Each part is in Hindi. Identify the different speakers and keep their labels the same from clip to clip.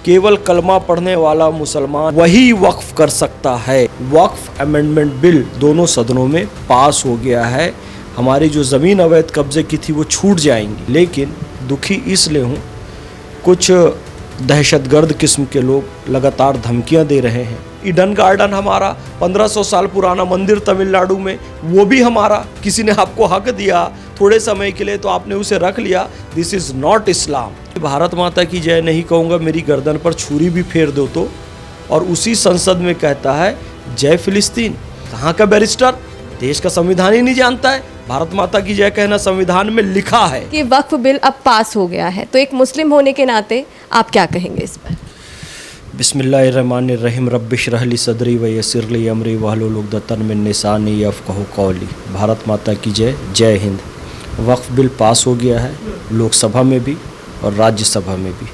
Speaker 1: केवल कलमा पढ़ने वाला मुसलमान वही वक्फ कर सकता है। वक्फ अमेंडमेंट बिल दोनों सदनों में पास हो गया है। हमारी जो ज़मीन अवैध कब्जे की थी वो छूट जाएंगी। लेकिन दुखी इसलिए हूँ, कुछ दहशतगर्द किस्म के लोग लगातार धमकियां दे रहे हैं। ईडन गार्डन हमारा 1500 साल पुराना मंदिर तमिलनाडु में, वो भी हमारा। किसी ने आपको हक दिया थोड़े समय के लिए तो आपने उसे रख लिया। दिस इज़ नॉट इस्लाम। भारत माता की जय नहीं कहूँगा, मेरी गर्दन पर छुरी भी फेर दो तो। और उसी संसद में कहता है जय फिलिस्तीन। कहाँ का बैरिस्टर? देश का संविधान ही नहीं जानता है। भारत माता की जय कहना संविधान में लिखा है।
Speaker 2: कि वक्फ बिल अब पास हो गया है, तो एक मुस्लिम होने के नाते आप क्या कहेंगे इस पर?
Speaker 1: बिस्मिल्लाहिर्रहमानिर्रहीम रब्बिश्रह ली सदरी व यस्सिर ली अमरी वहलुल उक़दतन मिन लिसानी यफ़क़हू क़ौली। भारत माता की जय, जय हिंद। वक्फ बिल पास हो गया है, लोकसभा में भी और राज्यसभा में भी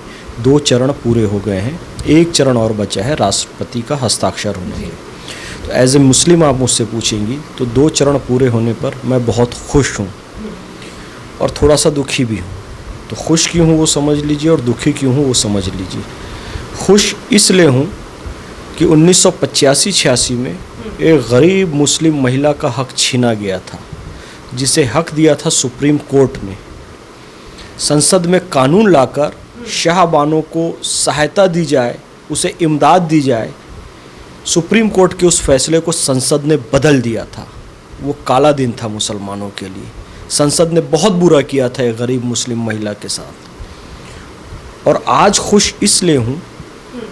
Speaker 1: 2 चरण पूरे हो गए हैं। 1 चरण और बचा है, राष्ट्रपति का हस्ताक्षर होने के। तो एज ए मुस्लिम आप मुझसे पूछेंगी तो 2 चरण पूरे होने पर मैं बहुत खुश हूँ और थोड़ा सा दुखी भी हूँ। तो खुश क्यों हूँ वो समझ लीजिए और दुखी क्यों हूँ वो समझ लीजिए। खुश इसलिए हूँ कि 1985-86 में एक गरीब मुस्लिम महिला का हक छीना गया था, जिसे हक दिया था सुप्रीम कोर्ट ने। संसद में कानून लाकर शाहबानों को सहायता दी जाए, उसे इमदाद दी जाए। सुप्रीम कोर्ट के उस फैसले को संसद ने बदल दिया था। वो काला दिन था मुसलमानों के लिए। संसद ने बहुत बुरा किया था एक गरीब मुस्लिम महिला के साथ। और आज खुश इसलिए हूँ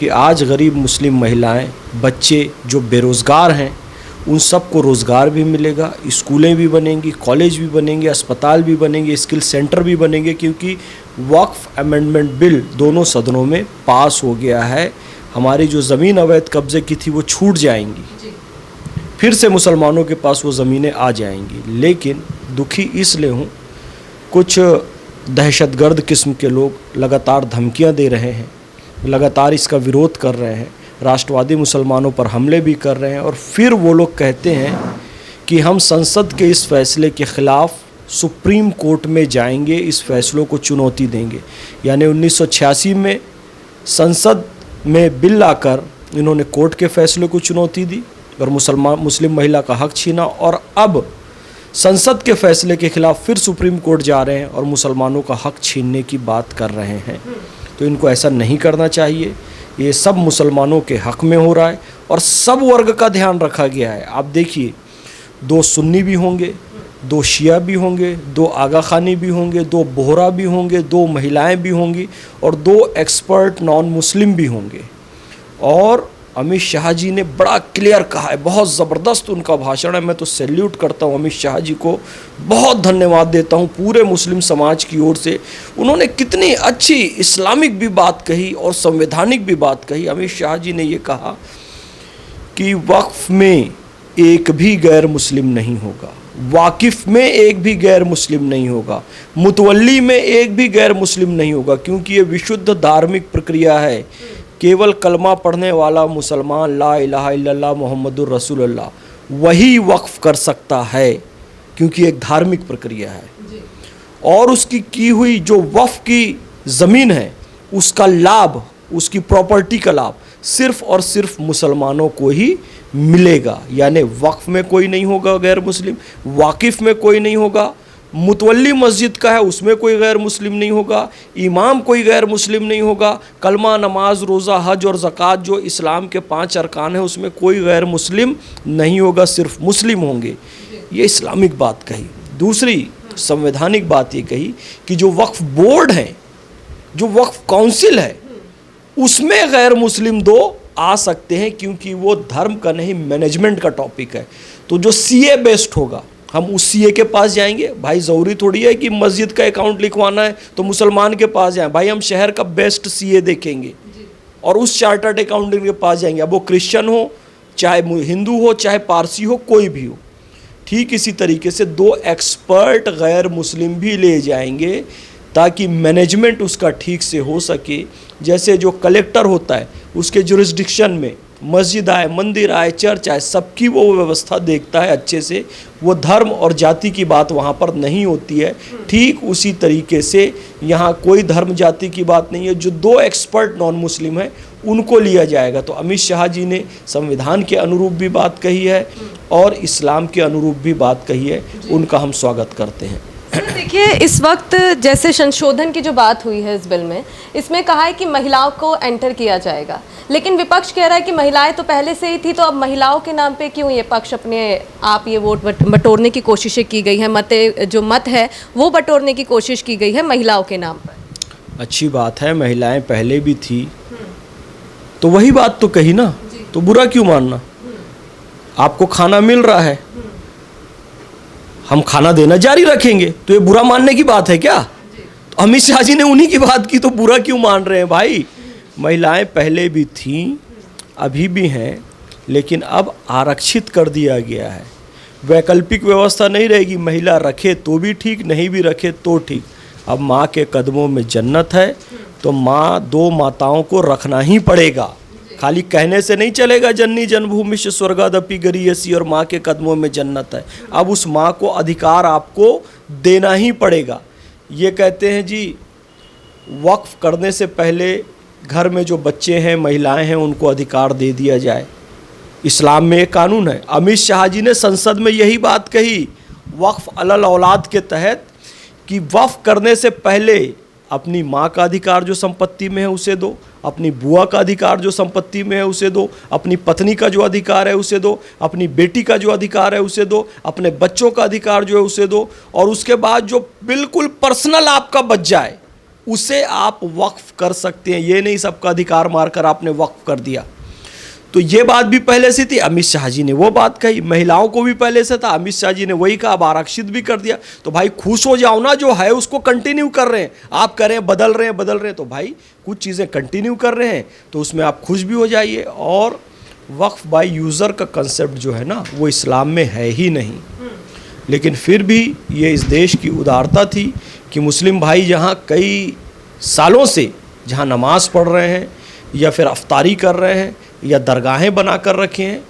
Speaker 1: कि आज गरीब मुस्लिम महिलाएं, बच्चे जो बेरोज़गार हैं, उन सबको रोज़गार भी मिलेगा। स्कूलें भी बनेंगी, कॉलेज भी बनेंगे, अस्पताल भी बनेंगे, स्किल सेंटर भी बनेंगे, क्योंकि वक्फ अमेंडमेंट बिल दोनों सदनों में पास हो गया है। हमारी जो ज़मीन अवैध कब्जे की थी वो छूट जाएंगी, फिर से मुसलमानों के पास वो ज़मीनें आ जाएंगी। लेकिन दुखी इसलिए हूँ, कुछ दहशतगर्द किस्म के लोग लगातार धमकियाँ दे रहे हैं, लगातार इसका विरोध कर रहे हैं, राष्ट्रवादी मुसलमानों पर हमले भी कर रहे हैं। और फिर वो लोग कहते हैं कि हम संसद के इस फैसले के ख़िलाफ़ सुप्रीम कोर्ट में जाएंगे, इस फैसलों को चुनौती देंगे। यानी 1986 में संसद में बिल लाकर इन्होंने कोर्ट के फैसले को चुनौती दी और मुस्लिम महिला का हक छीना, और अब संसद के फैसले के खिलाफ फिर सुप्रीम कोर्ट जा रहे हैं और मुसलमानों का हक छीनने की बात कर रहे हैं। तो इनको ऐसा नहीं करना चाहिए। ये सब मुसलमानों के हक में हो रहा है और सब वर्ग का ध्यान रखा गया है। आप देखिए, 2 सुन्नी भी होंगे, 2 शिया भी होंगे, 2 आगा खानी भी होंगे, 2 बोहरा भी होंगे, 2 महिलाएं भी होंगी और 2 एक्सपर्ट नॉन मुस्लिम भी होंगे। और अमित शाह जी ने बड़ा क्लियर कहा है, बहुत ज़बरदस्त उनका भाषण है। मैं तो सैल्यूट करता हूँ अमित शाह जी को, बहुत धन्यवाद देता हूँ पूरे मुस्लिम समाज की ओर से। उन्होंने कितनी अच्छी इस्लामिक भी बात कही और संवैधानिक भी बात कही। अमित शाह जी ने ये कहा कि वक्फ में एक भी गैर मुस्लिम नहीं होगा, वाकिफ़ में एक भी गैर मुस्लिम नहीं होगा, मुतवल्ली में एक भी गैर मुस्लिम नहीं होगा, क्योंकि ये विशुद्ध धार्मिक प्रक्रिया है। केवल कलमा पढ़ने वाला मुसलमान ला इलाहा इल्लल्लाह मुहम्मदुर रसूलुल्लाह वही वक्फ कर सकता है, क्योंकि एक धार्मिक प्रक्रिया है। और उसकी की हुई जो वक्फ की ज़मीन है, उसका लाभ, उसकी प्रॉपर्टी का लाभ सिर्फ़ और सिर्फ मुसलमानों को ही मिलेगा। यानी वक्फ में कोई नहीं होगा गैर मुस्लिम, वाकिफ़ में कोई नहीं होगा, मुतवल्ली मस्जिद का है उसमें कोई गैर मुस्लिम नहीं होगा, इमाम कोई गैर मुस्लिम नहीं होगा, कलमा, नमाज, रोज़ा, हज और ज़कात जो इस्लाम के 5 अरकान हैं उसमें कोई गैर मुस्लिम नहीं होगा, सिर्फ मुस्लिम होंगे। ये इस्लामिक बात कही। दूसरी संवैधानिक बात ये कही कि जो वक्फ बोर्ड है, जो वक्फ काउंसिल है, उसमें गैर मुस्लिम 2 आ सकते हैं, क्योंकि वो धर्म का नहीं मैनेजमेंट का टॉपिक है। तो जो सीए बेस्ड होगा, हम उस सीए के पास जाएंगे। भाई ज़रूरी थोड़ी है कि मस्जिद का अकाउंट लिखवाना है तो मुसलमान के पास जाएं। भाई हम शहर का बेस्ट सीए देखेंगे और उस चार्टर्ड अकाउंटेंट के पास जाएंगे, अब वो क्रिश्चियन हो, चाहे हिंदू हो, चाहे पारसी हो, कोई भी हो। ठीक इसी तरीके से 2 एक्सपर्ट गैर मुस्लिम भी ले जाएंगे ताकि मैनेजमेंट उसका ठीक से हो सके। जैसे जो कलेक्टर होता है उसके जुरिस्डिक्शन में मस्जिद आए, मंदिर आए, चर्च आए, सबकी वो व्यवस्था देखता है अच्छे से। वो धर्म और जाति की बात वहाँ पर नहीं होती है। ठीक उसी तरीके से यहाँ कोई धर्म जाति की बात नहीं है। जो दो एक्सपर्ट नॉन मुस्लिम हैं उनको लिया जाएगा। तो अमित शाह जी ने संविधान के अनुरूप भी बात कही है और इस्लाम के अनुरूप भी बात कही है, उनका हम स्वागत करते हैं।
Speaker 2: देखिए, इस वक्त जैसे संशोधन की जो बात हुई है इस बिल में, इसमें कहा है कि महिलाओं को एंटर किया जाएगा, लेकिन विपक्ष कह रहा है कि महिलाएं तो पहले से ही थी, तो अब महिलाओं के नाम पे क्यों ये पक्ष अपने आप ये वोट बटोरने की कोशिशें की गई है, मत है वो बटोरने की कोशिश की गई है महिलाओं के नाम पर।
Speaker 1: अच्छी बात है, महिलाएं पहले भी थी तो वही बात तो कही ना, तो बुरा क्यों मानना। आपको खाना मिल रहा है, हम खाना देना जारी रखेंगे, तो ये बुरा मानने की बात है क्या। तो अमित शाह जी ने उन्हीं की बात की, तो बुरा क्यों मान रहे हैं भाई। महिलाएं पहले भी थीं, अभी भी हैं, लेकिन अब आरक्षित कर दिया गया है। वैकल्पिक व्यवस्था नहीं रहेगी, महिला रखे तो भी ठीक, नहीं भी रखे तो ठीक। अब माँ के कदमों में जन्नत है, तो माँ दो माताओं को रखना ही पड़ेगा। खाली कहने से नहीं चलेगा, जननी जन्मभूमिश्च स्वर्गादपि गरीयसी, और माँ के कदमों में जन्नत है। अब उस माँ को अधिकार आपको देना ही पड़ेगा। ये कहते हैं जी वक्फ करने से पहले घर में जो बच्चे हैं, महिलाएं हैं, उनको अधिकार दे दिया जाए। इस्लाम में एक कानून है। अमित शाह जी ने संसद में यही बात कही वक्फ अलल औलाद के तहत, कि वक्फ करने से पहले अपनी माँ का अधिकार जो संपत्ति में है उसे दो, अपनी बुआ का अधिकार जो संपत्ति में है उसे दो, अपनी पत्नी का जो अधिकार है उसे दो, अपनी बेटी का जो अधिकार है उसे दो, अपने बच्चों का अधिकार जो है उसे दो, और उसके बाद जो बिल्कुल पर्सनल आपका बच जाए उसे आप वक्फ कर सकते हैं। ये नहीं सबका अधिकार मारकर आपने वक्फ कर दिया। तो ये बात भी पहले से थी, अमित शाह जी ने वो बात कही। महिलाओं को भी पहले से था, अमित शाह जी ने वही कहा, अब आरक्षित भी कर दिया। तो भाई खुश हो जाओ ना, जो है उसको कंटिन्यू कर रहे हैं। आप कह रहे हैं बदल रहे हैं, तो भाई कुछ चीज़ें कंटिन्यू कर रहे हैं तो उसमें आप खुश भी हो जाइए। और वक्फ बाय यूज़र का कंसेप्ट जो है ना, वो इस्लाम में है ही नहीं। लेकिन फिर भी ये इस देश की उदारता थी कि मुस्लिम भाई जहाँ कई सालों से जहाँ नमाज़ पढ़ रहे हैं या फिर अफ्तारी कर रहे हैं या दरगाहें बना कर रखे हैं,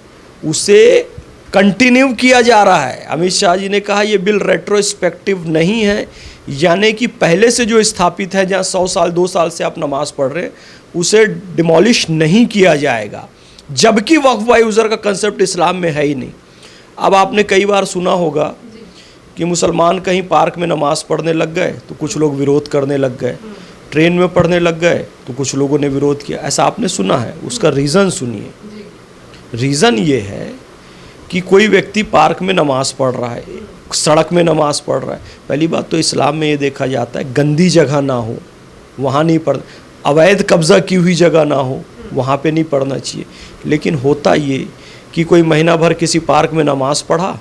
Speaker 1: उसे कंटिन्यू किया जा रहा है। अमित शाह जी ने कहा ये बिल रेट्रोस्पेक्टिव नहीं है, यानी कि पहले से जो स्थापित है, जहाँ 100 साल 2 साल से आप नमाज़ पढ़ रहे हैं, उसे डिमोलिश नहीं किया जाएगा। जबकि वक्फ बाय यूज़र का कंसेप्ट इस्लाम में है ही नहीं। अब आपने कई बार सुना होगा कि मुसलमान कहीं पार्क में नमाज़ पढ़ने लग गए तो कुछ लोग विरोध करने लग गए, ट्रेन में पढ़ने लग गए तो कुछ लोगों ने विरोध किया। ऐसा आपने सुना है। उसका रीज़न सुनिए। रीज़न ये है कि कोई व्यक्ति पार्क में नमाज़ पढ़ रहा है, सड़क में नमाज़ पढ़ रहा है। पहली बात तो इस्लाम में ये देखा जाता है गंदी जगह ना हो, वहाँ नहीं पढ़, अवैध कब्ज़ा की हुई जगह ना हो, वहाँ पे नहीं पढ़ना चाहिए। लेकिन होता ये कि कोई महीना भर किसी पार्क में नमाज़ पढ़ा,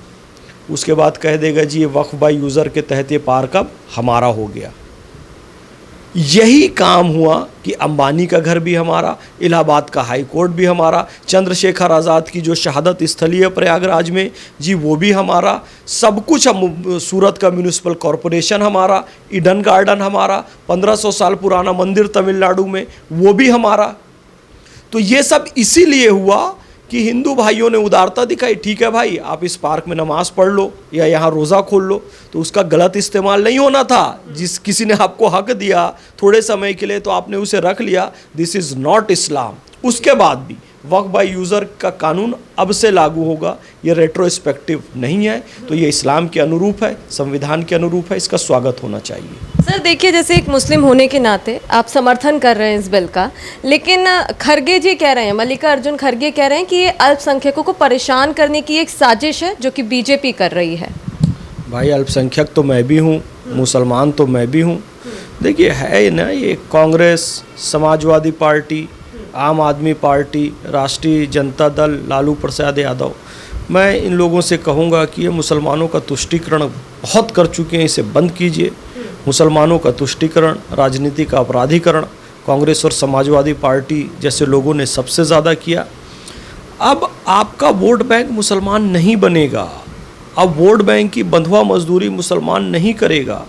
Speaker 1: उसके बाद कह देगा जी ये वक्फ बाय यूज़र के तहत ये पार्क अब हमारा हो गया। यही काम हुआ कि अंबानी का घर भी हमारा, इलाहाबाद का हाई कोर्ट भी हमारा, चंद्रशेखर आज़ाद की जो शहादत स्थली है प्रयागराज में जी वो भी हमारा, सब कुछ हम, सूरत का म्यूनिसिपल कॉरपोरेशन हमारा, ईडन गार्डन हमारा, 1500 साल पुराना मंदिर तमिलनाडु में वो भी हमारा। तो ये सब इसीलिए हुआ कि हिंदू भाइयों ने उदारता दिखाई। ठीक है भाई, आप इस पार्क में नमाज़ पढ़ लो या यहाँ रोज़ा खोल लो, तो उसका गलत इस्तेमाल नहीं होना था। जिस किसी ने आपको हक दिया थोड़े समय के लिए तो आपने उसे रख लिया, दिस इज़ नॉट इस्लाम। उसके बाद भी वक्फ बाय यूज़र का कानून अब से लागू होगा, ये रेट्रोस्पेक्टिव नहीं है, तो ये इस्लाम के अनुरूप है, संविधान के अनुरूप है, इसका स्वागत होना चाहिए।
Speaker 2: सर देखिए, जैसे एक मुस्लिम होने के नाते आप समर्थन कर रहे हैं इस बिल का, लेकिन खरगे जी कह रहे हैं, मल्लिकार्जुन खरगे कह रहे हैं कि ये अल्पसंख्यकों को परेशान करने की एक साजिश है जो कि बीजेपी कर रही है।
Speaker 1: भाई अल्पसंख्यक तो मैं भी हूँ, मुसलमान तो मैं भी हूँ। देखिए है ना, ये कांग्रेस, समाजवादी पार्टी, आम आदमी पार्टी, राष्ट्रीय जनता दल, लालू प्रसाद यादव, मैं इन लोगों से कहूँगा कि ये मुसलमानों का तुष्टीकरण बहुत कर चुके हैं, इसे बंद कीजिए। मुसलमानों का तुष्टीकरण, राजनीति का अपराधीकरण कांग्रेस और समाजवादी पार्टी जैसे लोगों ने सबसे ज़्यादा किया। अब आपका वोट बैंक मुसलमान नहीं बनेगा। अब वोट बैंक की बंधुआ मजदूरी मुसलमान नहीं करेगा।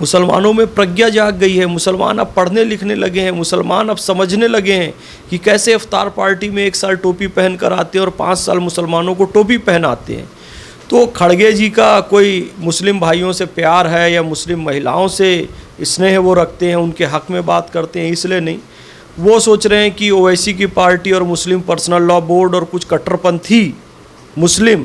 Speaker 1: मुसलमानों में प्रज्ञा जाग गई है, मुसलमान अब पढ़ने लिखने लगे हैं, मुसलमान अब समझने लगे हैं कि कैसे इफ्तार पार्टी में 1 साल टोपी पहन कर आते हैं और 5 साल मुसलमानों को टोपी पहनाते हैं। तो खड़गे जी का कोई मुस्लिम भाइयों से प्यार है या मुस्लिम महिलाओं से स्नेह वो रखते हैं, उनके हक़ में बात करते हैं, इसलिए नहीं। वो सोच रहे हैं कि ओवैसी की पार्टी और मुस्लिम पर्सनल लॉ बोर्ड और कुछ कट्टरपंथी मुस्लिम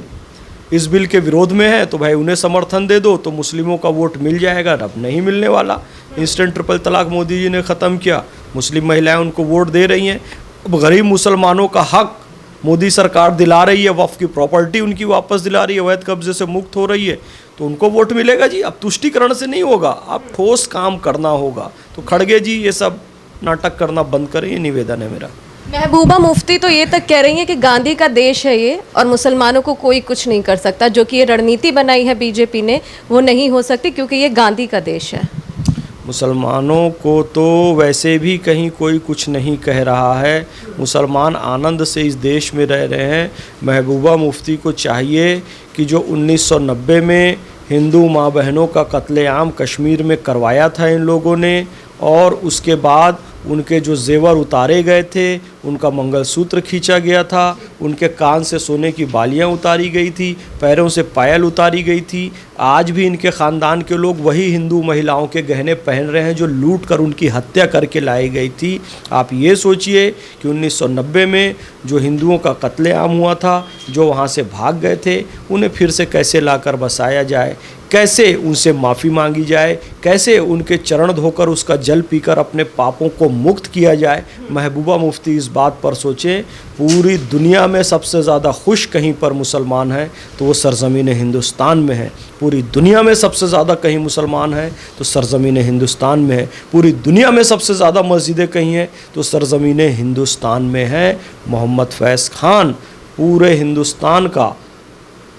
Speaker 1: इस बिल के विरोध में है, तो भाई उन्हें समर्थन दे दो तो मुस्लिमों का वोट मिल जाएगा। अब नहीं मिलने वाला। इंस्टेंट ट्रिपल तलाक मोदी जी ने ख़त्म किया, मुस्लिम महिलाएं उनको वोट दे रही हैं। अब गरीब मुसलमानों का हक मोदी सरकार दिला रही है, वक्फ की प्रॉपर्टी उनकी वापस दिला रही है, अवैध कब्जे से मुक्त हो रही है, तो उनको वोट मिलेगा जी। अब तुष्टीकरण से नहीं होगा, अब ठोस काम करना होगा। तो खड़गे जी ये सब नाटक करना बंद करें, ये निवेदन है मेरा।
Speaker 2: महबूबा मुफ्ती तो ये तक कह रही हैं कि गांधी का देश है ये और मुसलमानों को कोई कुछ नहीं कर सकता। जो कि ये रणनीति बनाई है बीजेपी ने, वो नहीं हो सकती क्योंकि ये गांधी का देश है।
Speaker 1: मुसलमानों को तो वैसे भी कहीं कोई कुछ नहीं कह रहा है। मुसलमान आनंद से इस देश में रह रहे हैं। महबूबा मुफ्ती को चाहिए कि जो 1990 में हिंदू माँ बहनों का कत्लेआम कश्मीर में करवाया था इन लोगों ने, और उसके बाद उनके जो जेवर उतारे गए थे, उनका मंगलसूत्र खींचा गया था, उनके कान से सोने की बालियां उतारी गई थी, पैरों से पायल उतारी गई थी। आज भी इनके ख़ानदान के लोग वही हिंदू महिलाओं के गहने पहन रहे हैं जो लूट कर उनकी हत्या करके लाई गई थी। आप ये सोचिए कि 1990 में जो हिंदुओं का कत्लेआम हुआ था, जो वहाँ से भाग गए थे, उन्हें फिर से कैसे लाकर बसाया जाए, कैसे उनसे माफ़ी मांगी जाए, कैसे उनके चरण धोकर उसका जल पीकर अपने पापों को मुक्त किया जाए। महबूबा मुफ्ती इस बात पर सोचें। पूरी दुनिया में सबसे ज़्यादा खुश कहीं पर मुसलमान हैं तो वो सरज़मीन हिंदुस्तान में है। पूरी दुनिया में सबसे ज़्यादा कहीं मुसलमान हैं तो सरज़मीन हिंदुस्तान में है। पूरी दुनिया में सबसे ज़्यादा मस्जिदें कहीं हैं तो सरज़मीन हिंदुस्तान में है। मोहम्मद फैज़ खान पूरे हिंदुस्तान का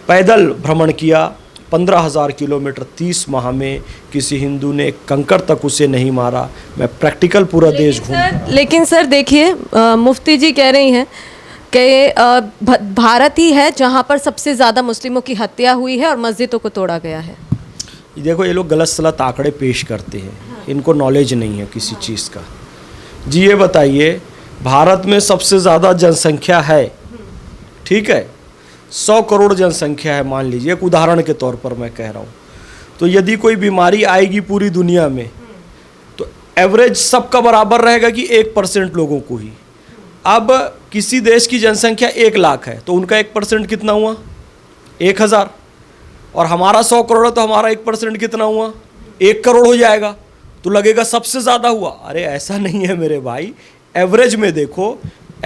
Speaker 1: पैदल भ्रमण किया, 15,000 किलोमीटर 30 माह में। किसी हिंदू ने एक कंकड़ तक उसे नहीं मारा। मैं प्रैक्टिकल पूरा देश घूम।
Speaker 2: लेकिन सर देखिए, मुफ्ती जी कह रही हैं कि भारत ही है जहां पर सबसे ज़्यादा मुस्लिमों की हत्या हुई है और मस्जिदों को तोड़ा गया है।
Speaker 1: देखो ये लोग गलत सलत आंकड़े पेश करते हैं, इनको नॉलेज नहीं है किसी चीज़ का। जी ये बताइए, भारत में सबसे ज़्यादा जनसंख्या है, ठीक है, 100 करोड़ जनसंख्या है मान लीजिए, एक उदाहरण के तौर पर मैं कह रहा हूँ। तो यदि कोई बीमारी आएगी पूरी दुनिया में तो एवरेज सबका बराबर रहेगा कि 1% लोगों को ही। अब किसी देश की जनसंख्या 1 लाख है तो उनका 1% कितना हुआ? 1000। और हमारा 100 करोड़ है तो हमारा 1% कितना हुआ? 1 करोड़ हो जाएगा, तो लगेगा सबसे ज़्यादा हुआ। अरे ऐसा नहीं है मेरे भाई, एवरेज में देखो,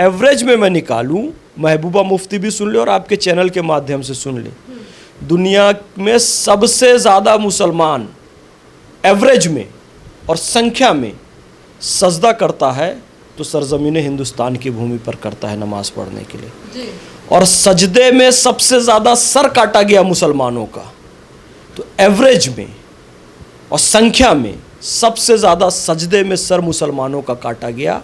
Speaker 1: एवरेज में मैं निकालूं, महबूबा मुफ्ती भी सुन ले और आपके चैनल के माध्यम से सुन ले। दुनिया में सबसे ज़्यादा मुसलमान एवरेज में और संख्या में सजदा करता है तो सरजमीन हिंदुस्तान की भूमि पर करता है नमाज पढ़ने के लिए। और सजदे में सबसे ज़्यादा सर काटा गया मुसलमानों का, तो एवरेज में और संख्या में सबसे ज़्यादा सजदे में सर मुसलमानों का काटा गया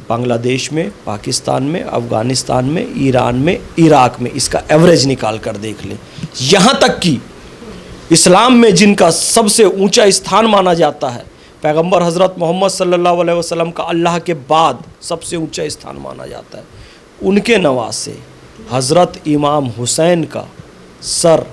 Speaker 1: बांग्लादेश में, पाकिस्तान में, अफ़गानिस्तान में, ईरान में, इराक में। इसका एवरेज निकाल कर देख लें। यहाँ तक कि इस्लाम में जिनका सबसे ऊंचा स्थान माना जाता है, पैगंबर हज़रत मोहम्मद सल्लल्लाहु अलैहि वसल्लम का अल्लाह के बाद सबसे ऊंचा स्थान माना जाता है, उनके नवासे हज़रत इमाम हुसैन का सर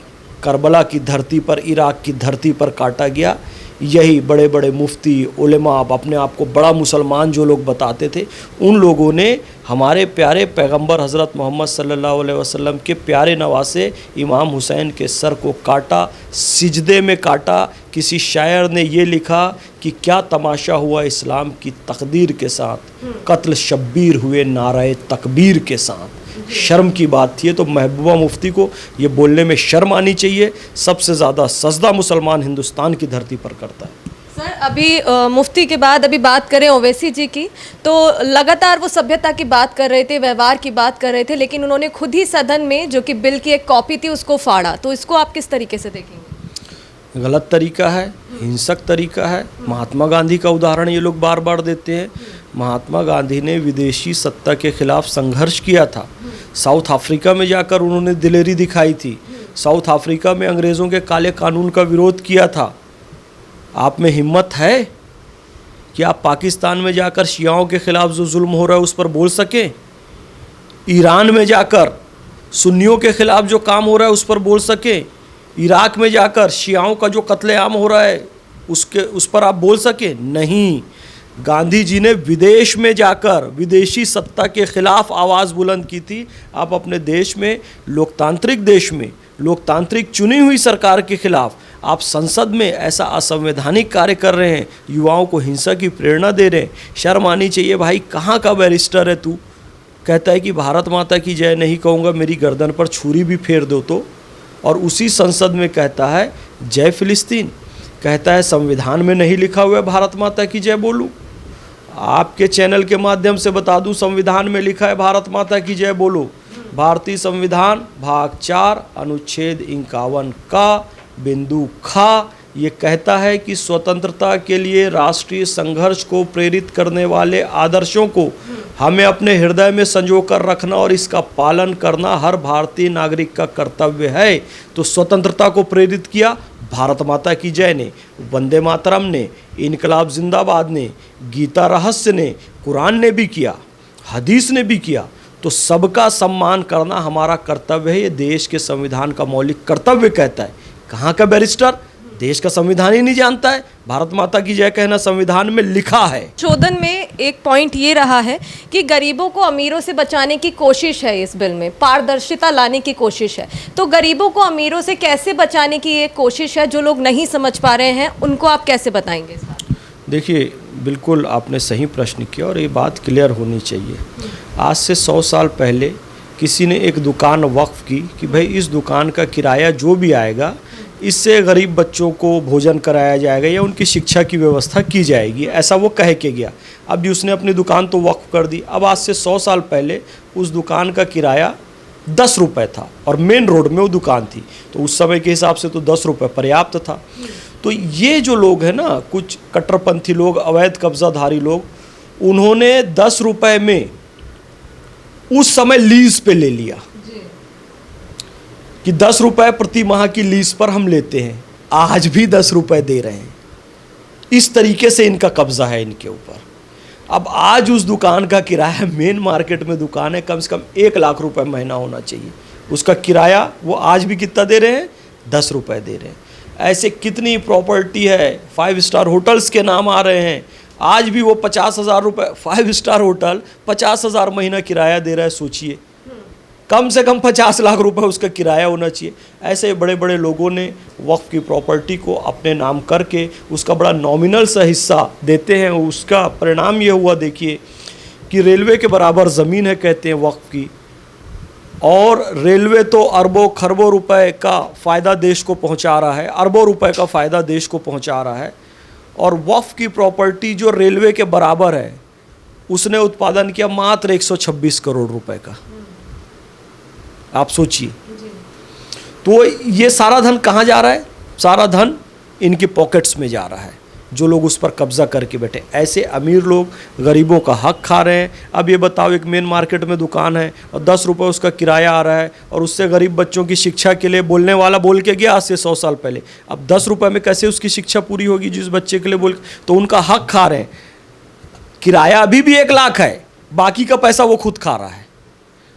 Speaker 1: करबला की धरती पर, इराक की धरती पर काटा गया। यही बड़े बड़े मुफ्ती, उलेमा, अपने आप को बड़ा मुसलमान जो लोग बताते थे, उन लोगों ने हमारे प्यारे पैगंबर हज़रत मोहम्मद सल्लल्लाहु अलैहि वसल्लम के प्यारे नवासे इमाम हुसैन के सर को काटा, सिजदे में काटा। किसी शायर ने ये लिखा कि क्या तमाशा हुआ इस्लाम की तकदीर के साथ, कत्ल शब्बीर हुए नाराए तकबीर के साथ। शर्म की बात थी। तो महबूबा मुफ्ती को ये बोलने में शर्म आनी चाहिए। सबसे ज़्यादा सजदा मुसलमान हिंदुस्तान की धरती पर करता है।
Speaker 2: सर अभी मुफ्ती के बाद अभी बात करें ओवैसी जी की, तो लगातार वो सभ्यता की बात कर रहे थे, व्यवहार की बात कर रहे थे, लेकिन उन्होंने खुद ही सदन में जो कि बिल की एक कॉपी थी उसको फाड़ा। तो इसको आप किस तरीके से देखेंगे?
Speaker 1: गलत तरीका है, हिंसक तरीका है। महात्मा गांधी का उदाहरण ये लोग बार बार देते हैं। महात्मा गांधी ने विदेशी सत्ता के खिलाफ संघर्ष किया था। साउथ अफ्रीका में जाकर उन्होंने दिलेरी दिखाई थी। साउथ अफ्रीका में अंग्रेज़ों के काले कानून का विरोध किया था। आप में हिम्मत है कि आप पाकिस्तान में जाकर शियाओं के खिलाफ जो जुल्म हो रहा है उस पर बोल सकें? ईरान में जाकर सुन्नियों के खिलाफ जो काम हो रहा है उस पर बोल सकें? इराक में जाकर शियाओं का जो कत्लेआम हो रहा है उस पर आप बोल सकें? नहीं। गांधी जी ने विदेश में जाकर विदेशी सत्ता के खिलाफ आवाज़ बुलंद की थी। आप अपने देश में, लोकतांत्रिक देश में, लोकतांत्रिक चुनी हुई सरकार के खिलाफ आप संसद में ऐसा असंवैधानिक कार्य कर रहे हैं, युवाओं को हिंसा की प्रेरणा दे रहे हैं। शर्म आनी चाहिए भाई। कहाँ का बैरिस्टर है तू? कहता है कि भारत माता की जय नहीं कहूँगा, मेरी गर्दन पर छुरी भी फेर दो तो। और उसी संसद में कहता है जय फिलिस्तीन, कहता है संविधान में नहीं लिखा हुआ है भारत माता की जय बोलूँ। आपके चैनल के माध्यम से बता दूं, संविधान में लिखा है भारत माता की जय बोलो। भारतीय संविधान भाग 4 अनुच्छेद 51 का बिंदु ख ये कहता है कि स्वतंत्रता के लिए राष्ट्रीय संघर्ष को प्रेरित करने वाले आदर्शों को हमें अपने हृदय में संजो कर रखना और इसका पालन करना हर भारतीय नागरिक का कर्तव्य है। तो स्वतंत्रता को प्रेरित किया भारत माता की जय ने, वंदे मातरम ने, इनकलाब जिंदाबाद ने, गीता रहस्य ने, कुरान ने भी किया, हदीस ने भी किया। तो सबका सम्मान करना हमारा कर्तव्य है, ये देश के संविधान का मौलिक कर्तव्य कहता है। कहाँ का बैरिस्टर देश का संविधान ही नहीं जानता है? भारत माता की जय कहना संविधान में लिखा है।
Speaker 2: संशोधन में एक पॉइंट ये रहा है कि गरीबों को अमीरों से बचाने की कोशिश है, इस बिल में पारदर्शिता लाने की कोशिश है। तो गरीबों को अमीरों से कैसे बचाने की ये कोशिश है, जो लोग नहीं समझ पा रहे हैं उनको आप कैसे बताएंगे?
Speaker 1: देखिए, बिल्कुल आपने सही प्रश्न किया और ये बात क्लियर होनी चाहिए। आज से 100 साल पहले किसी ने एक दुकान वक्फ की कि भाई इस दुकान का किराया जो भी आएगा इससे गरीब बच्चों को भोजन कराया जाएगा या उनकी शिक्षा की व्यवस्था की जाएगी, ऐसा वो कह के गया। अब भी उसने अपनी दुकान तो वक्फ कर दी। अब आज से 100 साल पहले उस दुकान का किराया 10 रुपये था और मेन रोड में वो दुकान थी, तो उस समय के हिसाब से तो 10 रुपये पर्याप्त था। तो ये जो लोग हैं ना, कुछ कट्टरपंथी लोग, अवैध कब्जाधारी लोग, उन्होंने 10 रुपये में उस समय लीज पे ले लिया कि 10 रुपये प्रति माह की लीज पर हम लेते हैं, आज भी 10 रुपये दे रहे हैं। इस तरीके से इनका कब्जा है इनके ऊपर। अब आज उस दुकान का किराया, मेन मार्केट में दुकान है, कम से कम 1 लाख रुपए महीना होना चाहिए। उसका किराया वो आज भी कितना दे रहे हैं? 10 रुपये दे रहे हैं। ऐसे कितनी प्रॉपर्टी है, 5 स्टार होटल्स के नाम आ रहे हैं, आज भी वो 50,000 रुपये, 5 स्टार होटल 50,000 महीना किराया दे रहा है। सोचिए, कम से कम 50 लाख रुपए उसका किराया होना चाहिए। ऐसे बड़े बड़े लोगों ने वक्फ की प्रॉपर्टी को अपने नाम करके उसका बड़ा नॉमिनल सा हिस्सा देते हैं। उसका परिणाम ये हुआ, देखिए, कि रेलवे के बराबर ज़मीन है कहते हैं वक्फ की, और रेलवे तो अरबों खरबों रुपए का फ़ायदा देश को पहुंचा रहा है, अरबों रुपए का फ़ायदा देश को पहुंचा रहा है। और वक्फ की प्रॉपर्टी जो रेलवे के बराबर है, उसने उत्पादन किया मात्र 126 करोड़ रुपए का। आप सोचिए, तो ये सारा धन कहाँ जा रहा है? सारा धन इनके पॉकेट्स में जा रहा है, जो लोग उस पर कब्जा करके बैठे। ऐसे अमीर लोग गरीबों का हक खा रहे हैं। अब ये बताओ, एक मेन मार्केट में दुकान है और 10 रुपये उसका किराया आ रहा है, और उससे गरीब बच्चों की शिक्षा के लिए बोलने वाला बोल के गया आज से 100 साल पहले। अब 10 रुपये में कैसे उसकी शिक्षा पूरी होगी जिस बच्चे के लिए बोल? तो उनका हक खा रहे हैं। किराया अभी भी 1 लाख है, बाकी का पैसा वो खुद खा रहा है।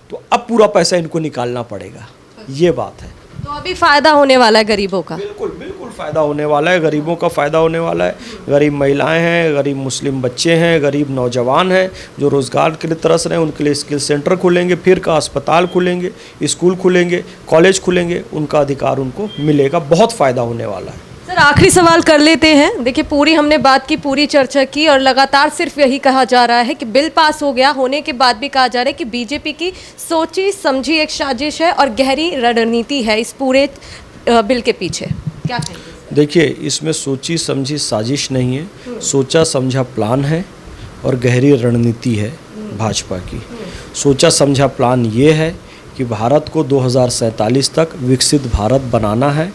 Speaker 1: तो अब पूरा पैसा इनको निकालना पड़ेगा, ये बात है।
Speaker 2: तो अभी फ़ायदा होने वाला है गरीबों का?
Speaker 1: बिल्कुल बिल्कुल फ़ायदा होने वाला है, गरीबों का फ़ायदा होने वाला है। गरीब महिलाएं हैं, गरीब मुस्लिम बच्चे हैं, गरीब नौजवान हैं जो रोज़गार के लिए तरस रहे हैं, उनके लिए स्किल सेंटर खुलेंगे, फिर का अस्पताल खुलेंगे, स्कूल खुलेंगे, कॉलेज खुलेंगे, उनका अधिकार उनको मिलेगा। बहुत फ़ायदा होने वाला है।
Speaker 2: सर, आखिरी सवाल कर लेते हैं। देखिए, पूरी हमने बात की, पूरी चर्चा की, और लगातार सिर्फ यही कहा जा रहा है कि बिल पास हो गया होने के बाद भी कहा जा रहा है कि बीजेपी की सोची समझी एक साजिश है और गहरी रणनीति है इस पूरे बिल के पीछे। क्या कहेंगे?
Speaker 1: देखिए, इसमें सोची समझी साजिश नहीं है, सोचा समझा प्लान है और गहरी रणनीति है भाजपा की। सोचा समझा प्लान ये है कि भारत को 2047 तक विकसित भारत बनाना है,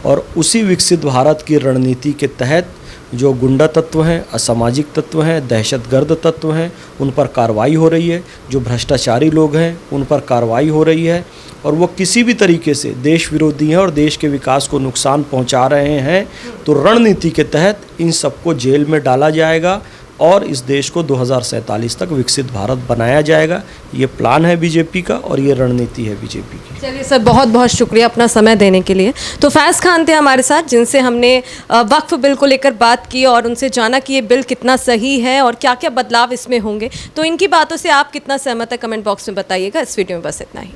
Speaker 1: और उसी विकसित भारत की रणनीति के तहत जो गुंडा तत्व हैं, असामाजिक तत्व हैं, दहशतगर्द तत्व हैं, उन पर कार्रवाई हो रही है। जो भ्रष्टाचारी लोग हैं उन पर कार्रवाई हो रही है और वो किसी भी तरीके से देश विरोधी हैं और देश के विकास को नुकसान पहुंचा रहे हैं तो रणनीति के तहत इन सबको जेल में डाला जाएगा और इस देश को 2047 तक विकसित भारत बनाया जाएगा। ये प्लान है बीजेपी का और ये रणनीति है बीजेपी की।
Speaker 2: चलिए सर, बहुत बहुत शुक्रिया अपना समय देने के लिए। तो फैज़ खान थे हमारे साथ, जिनसे हमने वक्फ बिल को लेकर बात की और उनसे जाना कि ये बिल कितना सही है और क्या क्या बदलाव इसमें होंगे। तो इनकी बातों से आप कितना सहमत है, कमेंट बॉक्स में बताइएगा। इस वीडियो में बस इतना ही।